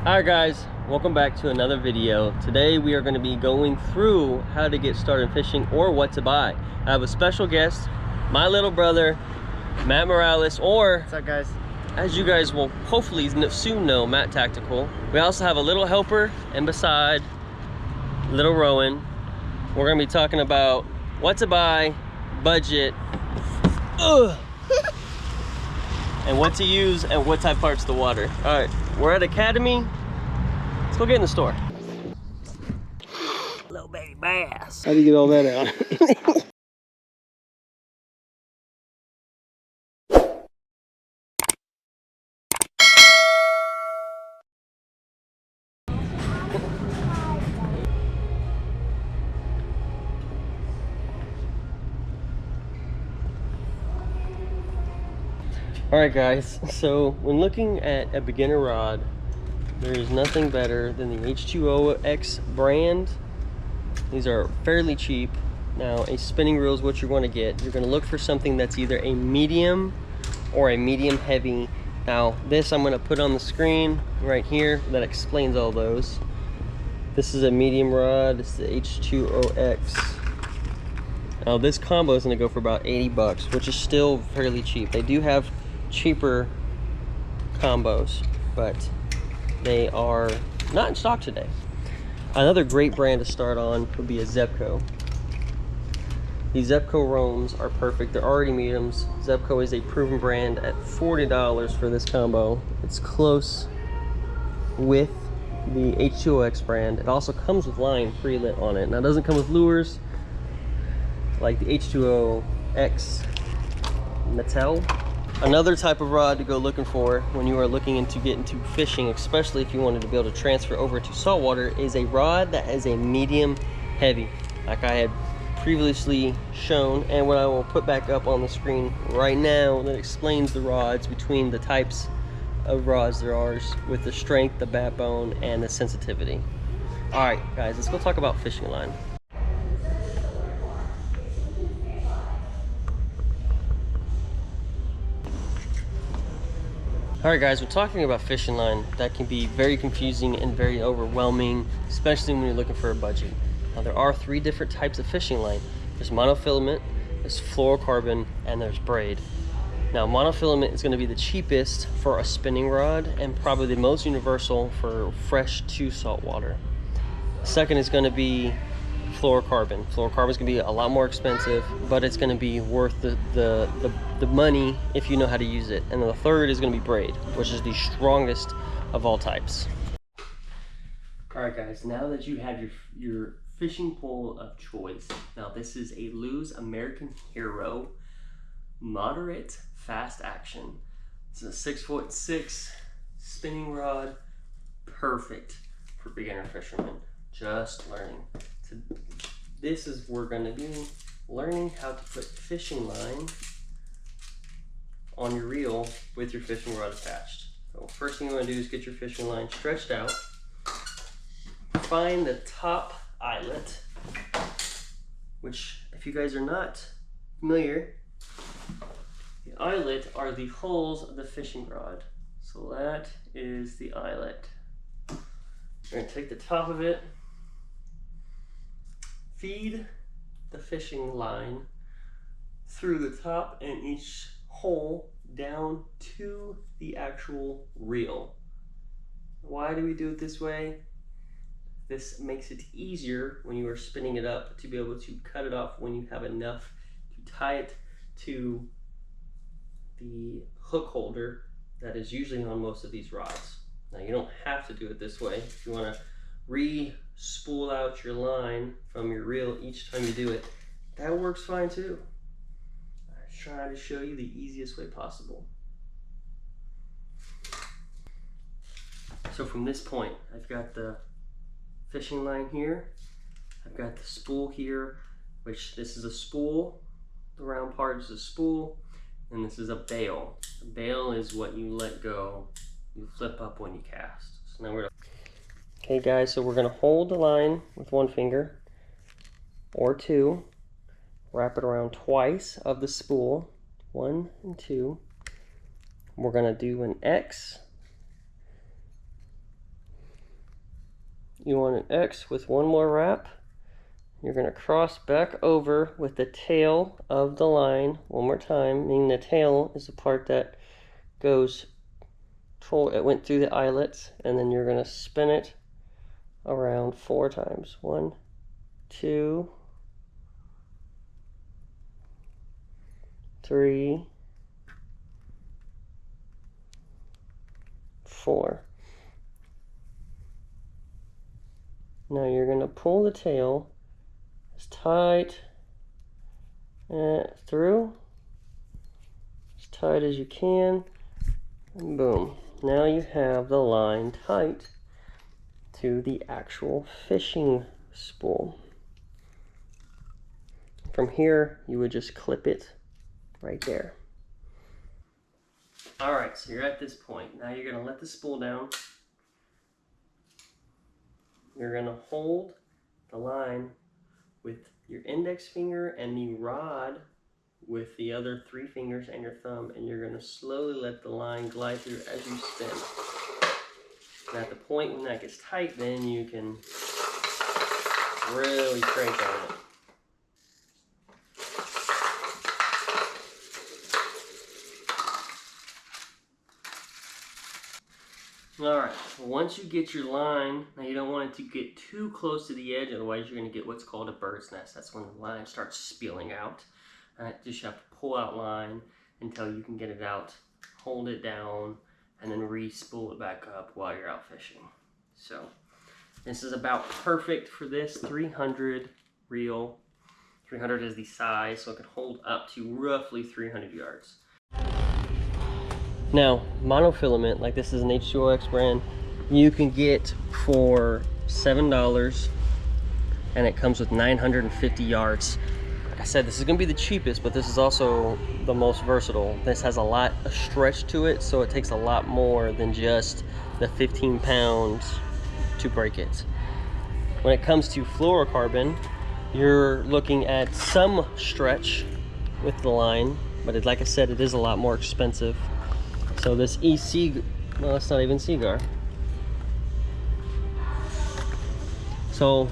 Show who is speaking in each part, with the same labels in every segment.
Speaker 1: Alright guys, welcome back to another video. Today we are going to be going through how to get started fishing or what to buy. I have a special guest, my little brother, Matt Morales, or
Speaker 2: what's up guys?
Speaker 1: As you guys will hopefully soon know, Matt Tactical. We also have a little helper, and beside little Rowan, we're going to be talking about what to buy, budget, and what to use and what type parts the water. All right, we're at Academy. Let's go get in the store. Little baby bass. How do you get all that out? All right guys, so when looking at a beginner rod, there is nothing better than the H2OX brand. These are fairly cheap. Now, a spinning reel is what you're going to get. You're going to look for something that's either a medium or a medium heavy. Now, this I'm going to put on the screen right here that explains all those. This is a medium rod. It's the H2OX. Now, this combo is going to go for about 80 bucks, which is still fairly cheap. They do have cheaper combos, but they are not in stock today. Another great brand to start on would be a Zebco. These Zebco Roams are perfect. They're already mediums. Zebco is a proven brand at $40 for this combo. It's close with the H2OX brand. It also comes with line pre-lit on it. Now, it doesn't come with lures like the H2OX Mattel. Another type of rod to go looking for when you are looking to get into fishing, especially if you wanted to be able to transfer over to saltwater, is a rod that is a medium heavy, like I had previously shown, and what I will put back up on the screen right now that explains the rods between the types of rods there are with the strength, the backbone, and the sensitivity. All right, guys, let's go talk about fishing line. Alright guys, we're talking about fishing line. That can be very confusing and very overwhelming, especially when you're looking for a budget. Now, there are three different types of fishing line. There's monofilament, there's fluorocarbon, and there's braid. Now, monofilament is going to be the cheapest for a spinning rod and probably the most universal for fresh to saltwater. Second is going to be fluorocarbon. Fluorocarbon is going to be a lot more expensive, but it's going to be worth the money if you know how to use it. And then the third is going to be braid, which is the strongest of all types. All right, guys. Now that you have your fishing pole of choice, now this is a Lew's American Hero moderate fast action. It's a 6'6" spinning rod, perfect for beginner fishermen just learning. This is what we're going to do, learning how to put fishing line on your reel with your fishing rod attached. So first thing you want to do is get your fishing line stretched out. Find the top eyelet, which if you guys are not familiar, the eyelet are the holes of the fishing rod. So that is the eyelet. We're going to take the top of it, feed the fishing line through the top and each hole down to the actual reel. Why do we do it this way? This makes it easier when you are spinning it up to be able to cut it off when you have enough to tie it to the hook holder that is usually on most of these rods. Now, you don't have to do it this way. If you want to re-spool out your line from your reel each time you do it, that works fine too. I'm trying to show you the easiest way possible. So from this point, I've got the fishing line here, I've got the spool here, which this is a spool, the round part is a spool, and this is a bail. A bail is what you let go, you flip up when you cast. So now we're okay guys, so we're going to hold the line with one finger or two, wrap it around twice of the spool, 1 and 2. We're going to do an X you want an X with one more wrap. You're going to cross back over with the tail of the line one more time, meaning the tail is the part that goes, it went through the eyelets, and then you're going to spin it around 4 times. 1, 2, 3, 4. Now you're going to pull the tail as tight through, as tight as you can, and boom. Now you have the line tight to the actual fishing spool. From here, you would just clip it right there. All right, so you're at this point. Now you're gonna let the spool down. You're gonna hold the line with your index finger and the rod with the other 3 fingers and your thumb, and you're gonna slowly let the line glide through as you spin. And at the point when that gets tight, then you can really crank on it. Alright, once you get your line, now you don't want it to get too close to the edge, otherwise you're going to get what's called a bird's nest. That's when the line starts spilling out. Just you have to pull out line until you can get it out, hold it down, and then re-spool it back up while you're out fishing. So, this is about perfect for this 300 reel. 300 is the size, so it can hold up to roughly 300 yards. Now, monofilament, like this is an H2OX brand, you can get for $7, and it comes with 950 yards. Like I said, this is going to be the cheapest, but this is also the most versatile. This has a lot of stretch to it, so it takes a lot more than just the 15 pounds to break it. When it comes to fluorocarbon, you're looking at some stretch with the line, but like I said, it is a lot more expensive. So this well, it's not even Seagar. So,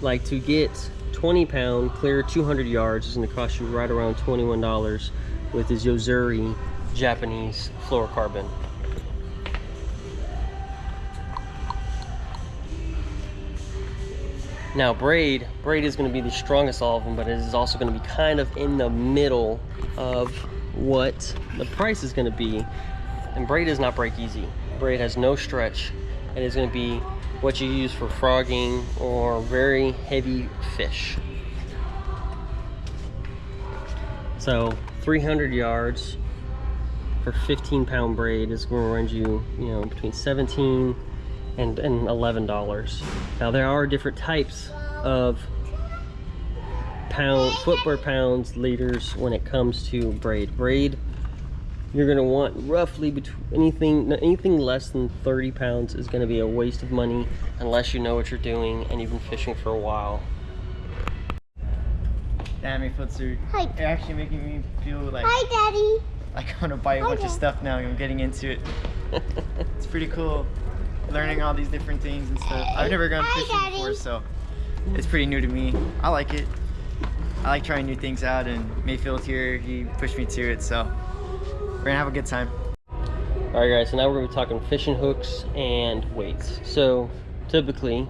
Speaker 1: like, to get 20-pound clear 200 yards is going to cost you right around $21 with this Yozuri Japanese fluorocarbon. Now braid is going to be the strongest of all of them, but it is also going to be kind of in the middle of what the price is going to be. And braid does not break easy. Braid has no stretch. It is going to be what you use for frogging or very heavy fish. So 300 yards for 15-pound braid is going to run you, between $17 and $11. Now there are different types of footwear pounds, liters when it comes to braid. Braid, you're going to want roughly between anything less than 30 pounds is going to be a waste of money unless you know what you're doing and you've been fishing for a while.
Speaker 2: Damn, Mayfield, you're actually making me feel like,
Speaker 3: hi, Daddy.
Speaker 2: like I want to buy a bunch of stuff now. I'm getting into it. It's pretty cool learning all these different things and stuff. I've never gone fishing before, so it's pretty new to me. I like it. I like trying new things out, and Mayfield here, he pushed me to it, so we're gonna have a good time.
Speaker 1: All right, guys, so now we're gonna be talking fishing hooks and weights. So typically,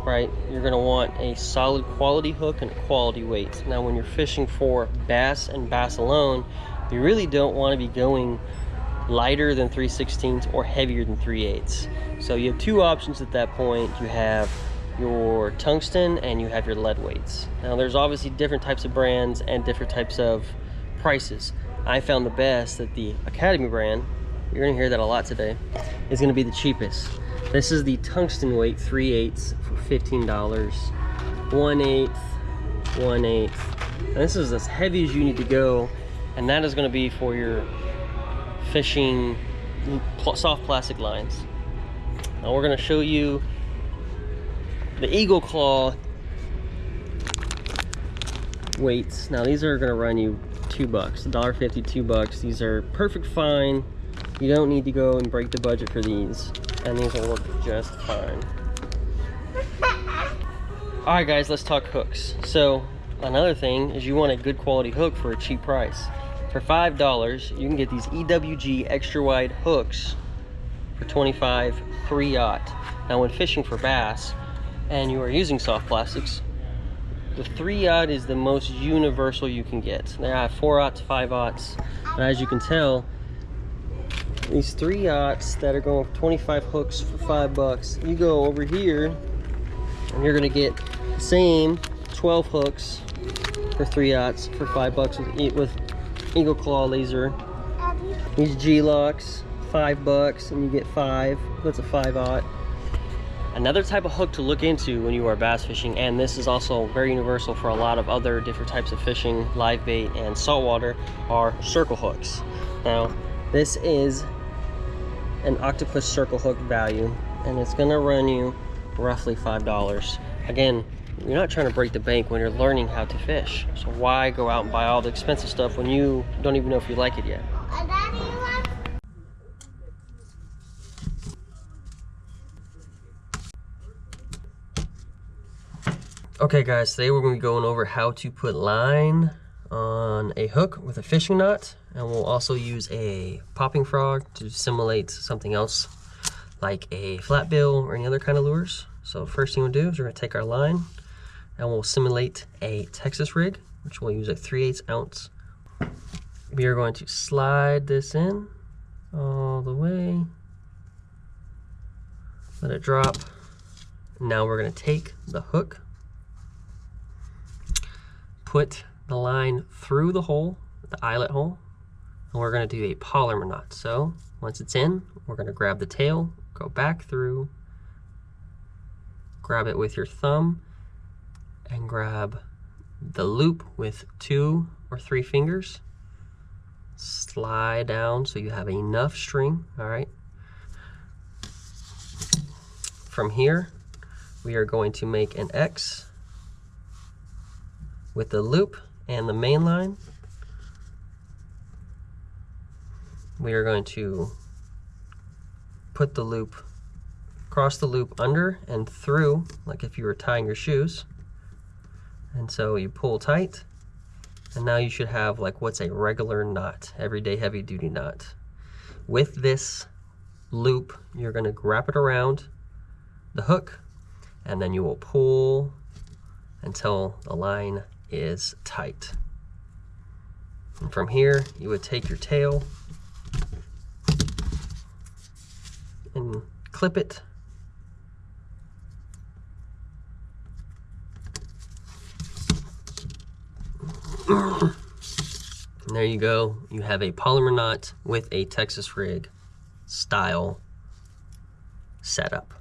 Speaker 1: right, you're gonna want a solid quality hook and a quality weight. Now when you're fishing for bass and bass alone, you really don't want to be going lighter than 3/16 or heavier than 3/8. So you have 2 options at that point. You have your tungsten and you have your lead weights. Now there's obviously different types of brands and different types of prices. I found the best that the Academy brand, you're gonna hear that a lot today, is gonna be the cheapest. This is the tungsten weight 3/8 for $15. 1/8, 1/8. And this is as heavy as you need to go, and that is gonna be for your fishing soft plastic lines. Now we're gonna show you the Eagle Claw weights. Now these are gonna run you $2, $1.50, $2. These are perfect fine. You don't need to go and break the budget for these, and these will work just fine. All right, guys, let's talk hooks. So another thing is you want a good quality hook for a cheap price. For $5, you can get these EWG extra wide hooks for $25, 3/0. Now when fishing for bass and you are using soft plastics, the 3/0 is the most universal you can get. There are 4/0s, 5/0s, but as you can tell, these 3/0s that are going for 25 hooks for $5, you go over here and you're gonna get the same 12 hooks for 3/0s for $5 with Eagle Claw laser. These G-locks, $5, and you get 5. That's a 5/0. Another type of hook to look into when you are bass fishing, and this is also very universal for a lot of other different types of fishing, live bait and saltwater, are circle hooks. Now, this is an octopus circle hook value, and it's gonna run you roughly $5. Again, you're not trying to break the bank when you're learning how to fish. So why go out and buy all the expensive stuff when you don't even know if you like it yet? Okay guys, today we're going to be going over how to put line on a hook with a fishing knot, and we'll also use a popping frog to simulate something else like a flatbill or any other kind of lures. So first thing we'll do is we're going to take our line and we'll simulate a Texas rig, which we'll use a 3/8 ounce. We are going to slide this in all the way, let it drop. Now we're going to take the hook, put the line through the hole, the eyelet hole, and we're going to do a polymer knot. So once it's in, we're going to grab the tail, go back through, grab it with your thumb, and grab the loop with 2 or 3 fingers. Slide down so you have enough string, all right? From here, we are going to make an X with the loop and the main line. We are going to put the loop, cross the loop under and through, like if you were tying your shoes. And so you pull tight, and now you should have like what's a regular knot, everyday heavy duty knot. With this loop, you're gonna wrap it around the hook, and then you will pull until the line is tight. And from here, you would take your tail and clip it. And there you go. You have a polymer knot with a Texas rig style setup.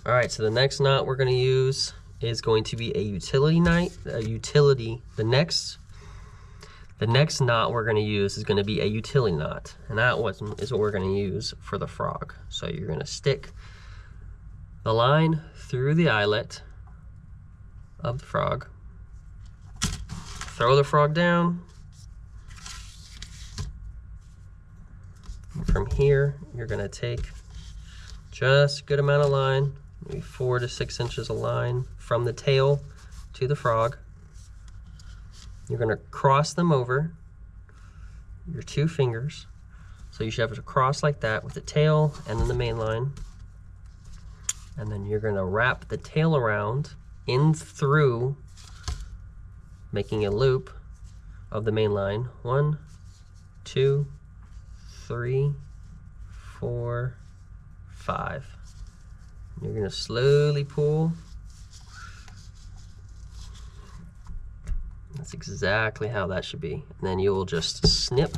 Speaker 1: All right, so the next knot we're going to use is going to be a utility knot. The next knot we're going to use is going to be a utility knot, and that is what we're going to use for the frog. So you're going to stick the line through the eyelet of the frog, throw the frog down, and from here you're going to take just a good amount of line, maybe 4 to 6 inches of line from the tail to the frog. You're going to cross them over your 2 fingers. So you should have it cross like that with the tail and then the main line. And then you're going to wrap the tail around in through, making a loop of the main line. 1, 2, 3, 4, 5. You're going to slowly pull. That's exactly how that should be. And then you'll just snip.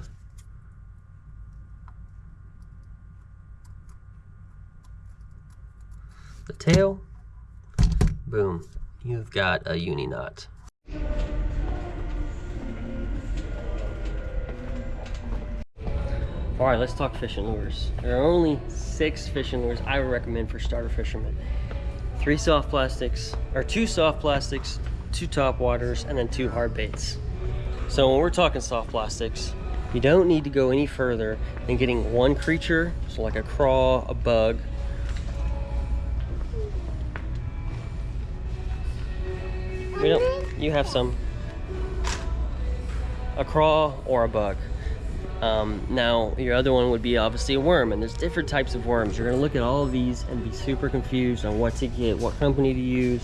Speaker 1: The tail. Boom. You've got a uni knot. All right, let's talk fishing lures. There are only 6 fishing lures I would recommend for starter fishermen. 2 soft plastics, 2 top waters, and then 2 hard baits. So when we're talking soft plastics, you don't need to go any further than getting 1 creature, so like a craw, a bug. You have some. A craw or a bug. Now your other one would be obviously a worm, and there's different types of worms. You're gonna look at all of these and be super confused on what to get, what company to use.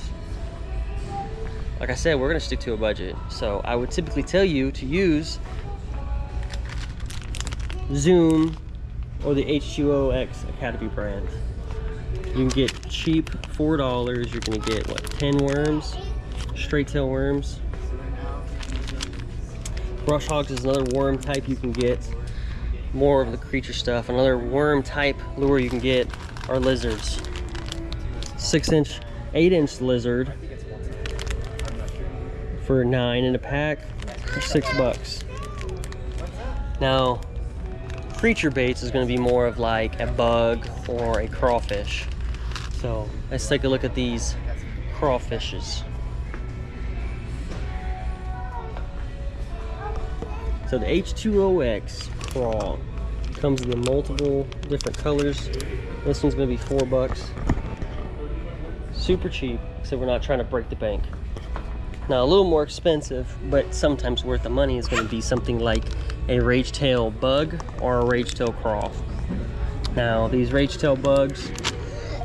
Speaker 1: Like I said, we're gonna stick to a budget, so I would typically tell you to use Zoom or the H2OX Academy brand. You can get cheap $4. You're gonna get what, 10 worms, straight tail worms. Brush hogs is another worm type you can get. More of the creature stuff. Another worm type lure you can get are lizards. 6-inch, 8-inch lizard for $9 in a pack for $6. Now, creature baits is going to be more of like a bug or a crawfish. So let's take a look at these crawfishes. So the H2OX craw comes in multiple different colors. This one's gonna be $4. Super cheap, except we're not trying to break the bank. Now a little more expensive, but sometimes worth the money, is gonna be something like a rage tail bug or a rage tail craw. Now these rage tail bugs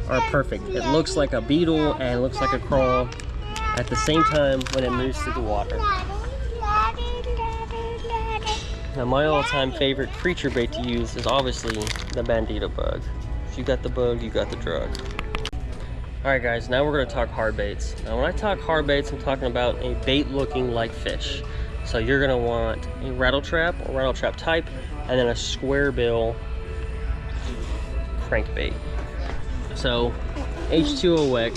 Speaker 1: are perfect. It looks like a beetle and it looks like a craw at the same time when it moves through the water. Now my all-time favorite creature bait to use is obviously the bandito bug. If you got the bug, you got the drug. Alright guys, now we're going to talk hard baits. Now when I talk hard baits, I'm talking about a bait looking like fish. So you're going to want a rattle trap or rattle trap type, and then a square bill crankbait. So H2OX,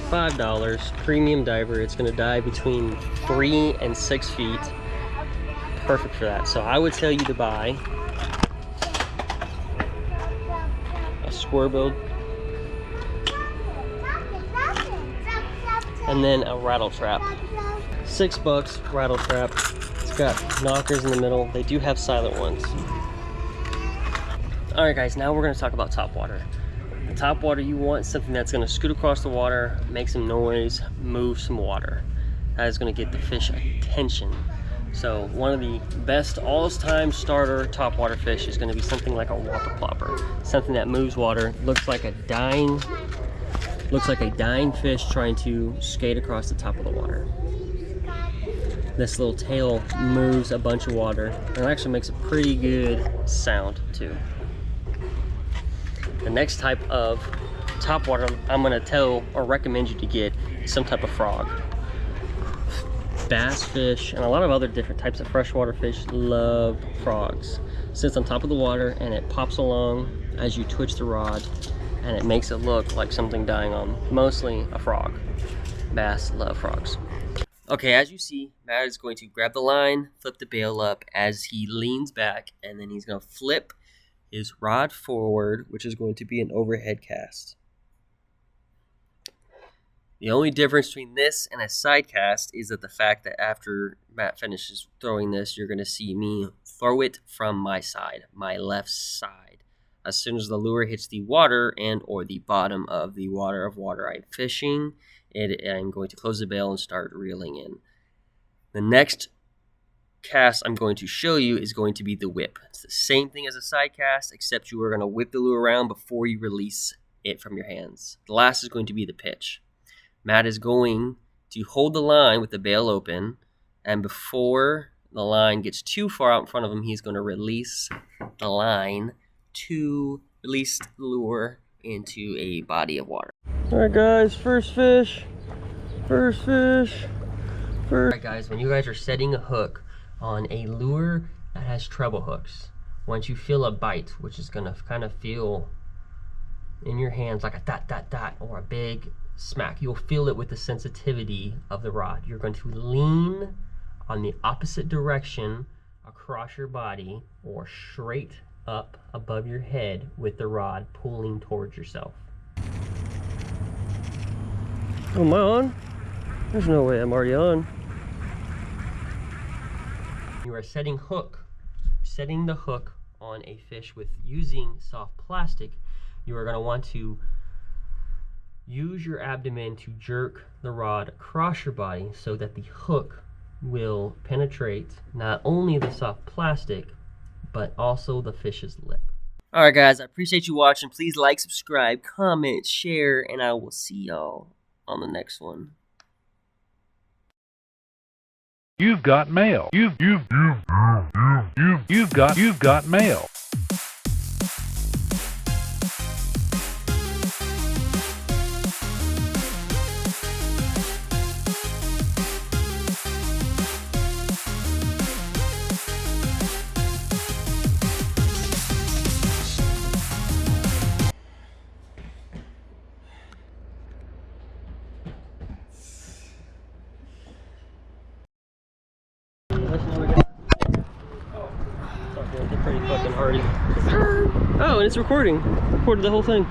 Speaker 1: $5, premium diver. It's going to dive between 3 and 6 feet. Perfect for that. So I would tell you to buy a square bill and then a rattle trap. $6 rattle trap. It's got knockers in the middle. They do have silent ones. All right guys, now we're going to talk about top water. The top water, you want something that's going to scoot across the water, make some noise, move some water. That is going to get the fish attention. So one of the best all-time starter topwater fish is going to be something like a whopper plopper, something that moves water, looks like a dying fish trying to skate across the top of the water. This little tail moves a bunch of water, and it actually makes a pretty good sound too. The next type of topwater I'm going to tell or recommend you to get is some type of frog. Bass fish and a lot of other different types of freshwater fish love frogs. It sits on top of the water and it pops along as you twitch the rod, and it makes it look like something dying on, mostly a frog. Bass love frogs. Okay, as you see, Matt is going to grab the line, flip the bail up as he leans back, and then he's going to flip his rod forward, which is going to be an overhead cast. The only difference between this and a side cast is that the fact that after Matt finishes throwing this, you're going to see me throw it from my side, my left side. As soon as the lure hits the water and or the bottom of the water I'm fishing, I'm going to close the bail and start reeling in. The next cast I'm going to show you is going to be the whip. It's the same thing as a side cast, except you are going to whip the lure around before you release it from your hands. The last is going to be the pitch. Matt is going to hold the line with the bail open, and before the line gets too far out in front of him, he's going to release the line to release the lure into a body of water. Alright guys, first fish. Alright guys, when you guys are setting a hook on a lure that has treble hooks, once you feel a bite, which is going to kind of feel in your hands like a dot dot dot or a big smack, you'll feel it with the sensitivity of the rod. You're going to lean on the opposite direction across your body or straight up above your head with the rod pulling towards yourself. Oh, am I on? There's no way I'm already on. You are setting the hook on a fish with using soft plastic. You are going to want to use your abdomen to jerk the rod across your body so that the hook will penetrate not only the soft plastic, but also the fish's lip. All right, guys, I appreciate you watching. Please like, subscribe, comment, share, and I will see y'all on the next one.
Speaker 3: You've got mail. You've got mail.
Speaker 1: They're pretty fucking hardy. Oh, and it's recording. Recorded the whole thing.